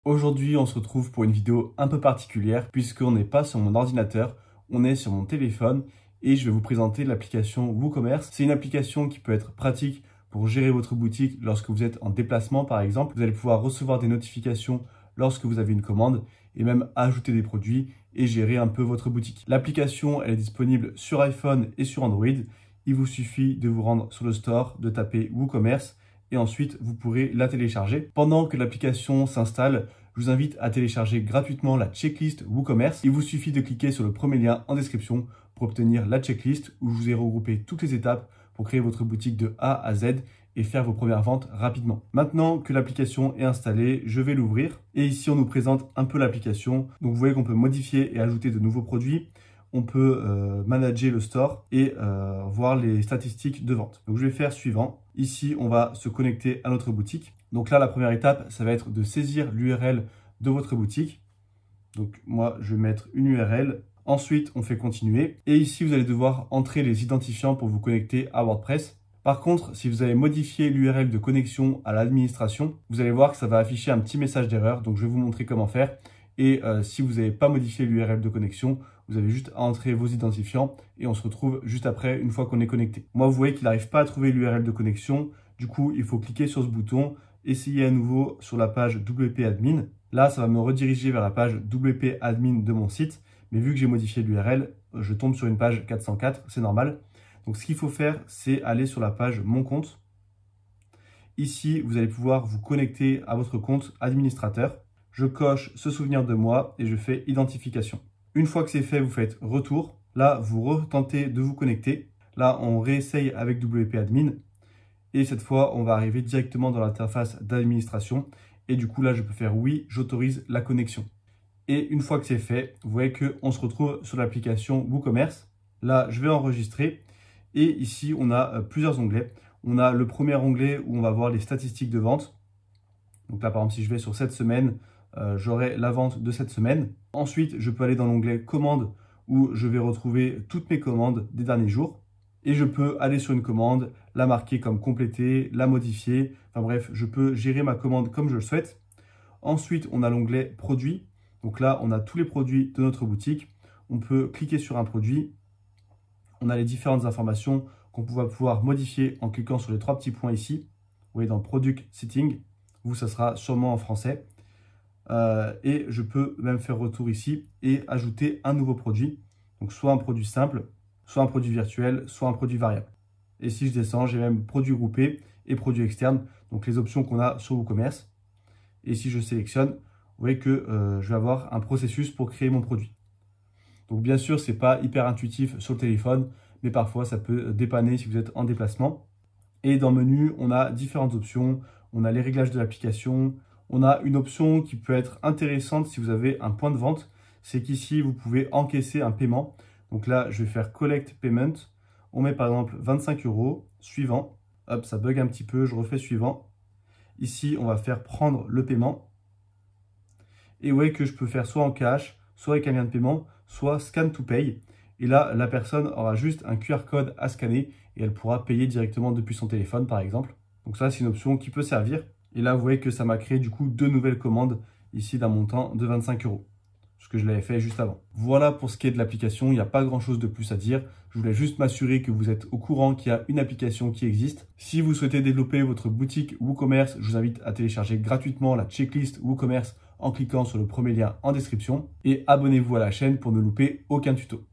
Aujourd'hui, on se retrouve pour une vidéo un peu particulière puisqu'on n'est pas sur mon ordinateur, on est sur mon téléphone et je vais vous présenter l'application WooCommerce. C'est une application qui peut être pratique pour gérer votre boutique lorsque vous êtes en déplacement par exemple. Vous allez pouvoir recevoir des notifications lorsque vous avez une commande et même ajouter des produits et gérer un peu votre boutique. L'application, elle est disponible sur iPhone et sur Android. Il vous suffit de vous rendre sur le store, de taper WooCommerce et ensuite vous pourrez la télécharger. Pendant que l'application s'installe, je vous invite à télécharger gratuitement la checklist WooCommerce. Il vous suffit de cliquer sur le premier lien en description pour obtenir la checklist où je vous ai regroupé toutes les étapes pour créer votre boutique de A à Z et faire vos premières ventes rapidement. Maintenant que l'application est installée, je vais l'ouvrir. Et ici, on nous présente un peu l'application. Donc, vous voyez qu'on peut modifier et ajouter de nouveaux produits. On peut manager le store et voir les statistiques de vente. Donc, je vais faire suivant. Ici, on va se connecter à notre boutique. Donc là, la première étape, ça va être de saisir l'URL de votre boutique. Donc, moi, je vais mettre une URL. Ensuite, on fait continuer. Et ici, vous allez devoir entrer les identifiants pour vous connecter à WordPress. Par contre, si vous avez modifié l'URL de connexion à l'administration, vous allez voir que ça va afficher un petit message d'erreur. Donc, je vais vous montrer comment faire. Et si vous n'avez pas modifié l'URL de connexion, vous avez juste à entrer vos identifiants et on se retrouve juste après une fois qu'on est connecté. Moi, vous voyez qu'il n'arrive pas à trouver l'URL de connexion. Du coup, il faut cliquer sur ce bouton, essayer à nouveau sur la page WP Admin. Là, ça va me rediriger vers la page WP Admin de mon site. Mais vu que j'ai modifié l'URL, je tombe sur une page 404, c'est normal. Donc, ce qu'il faut faire, c'est aller sur la page Mon compte. Ici, vous allez pouvoir vous connecter à votre compte administrateur. Je coche se souvenir de moi et je fais identification. Une fois que c'est fait, vous faites retour. Là, vous retentez de vous connecter. Là, on réessaye avec WP Admin. Et cette fois, on va arriver directement dans l'interface d'administration. Et du coup, là, je peux faire oui, j'autorise la connexion. Et une fois que c'est fait, vous voyez qu'on se retrouve sur l'application WooCommerce. Là, je vais enregistrer. Et ici, on a plusieurs onglets. On a le premier onglet où on va voir les statistiques de vente. Donc là, par exemple, si je vais sur cette semaine, j'aurai la vente de cette semaine. Ensuite, je peux aller dans l'onglet commandes où je vais retrouver toutes mes commandes des derniers jours. Et je peux aller sur une commande, la marquer comme complétée, la modifier. Enfin bref, je peux gérer ma commande comme je le souhaite. Ensuite, on a l'onglet produits. Donc là, on a tous les produits de notre boutique. On peut cliquer sur un produit. On a les différentes informations qu'on va pouvoir modifier en cliquant sur les trois petits points ici. Vous voyez dans Product Setting. Vous, ça sera sûrement en français. Et je peux même faire retour ici et ajouter un nouveau produit. Donc soit un produit simple, soit un produit virtuel, soit un produit variable. Et si je descends, j'ai même produit groupé et produit externe. Donc les options qu'on a sur WooCommerce. Et si je sélectionne, vous voyez que je vais avoir un processus pour créer mon produit. Donc bien sûr, ce n'est pas hyper intuitif sur le téléphone, mais parfois ça peut dépanner si vous êtes en déplacement. Et dans le menu, on a différentes options. On a les réglages de l'application. On a une option qui peut être intéressante si vous avez un point de vente. C'est qu'ici, vous pouvez encaisser un paiement. Donc là, je vais faire Collect Payment. On met par exemple 25 €. Suivant. Hop, ça bug un petit peu. Je refais suivant. Ici, on va faire prendre le paiement. Et vous voyez que je peux faire soit en cash, soit avec un lien de paiement, soit Scan to Pay. Et là, la personne aura juste un QR code à scanner et elle pourra payer directement depuis son téléphone, par exemple. Donc ça, c'est une option qui peut servir. Et là, vous voyez que ça m'a créé du coup 2 nouvelles commandes ici d'un montant de 25 €. Ce que je l'avais fait juste avant. Voilà pour ce qui est de l'application. Il n'y a pas grand chose de plus à dire. Je voulais juste m'assurer que vous êtes au courant qu'il y a une application qui existe. Si vous souhaitez développer votre boutique WooCommerce, je vous invite à télécharger gratuitement la checklist WooCommerce en cliquant sur le premier lien en description. Et abonnez-vous à la chaîne pour ne louper aucun tuto.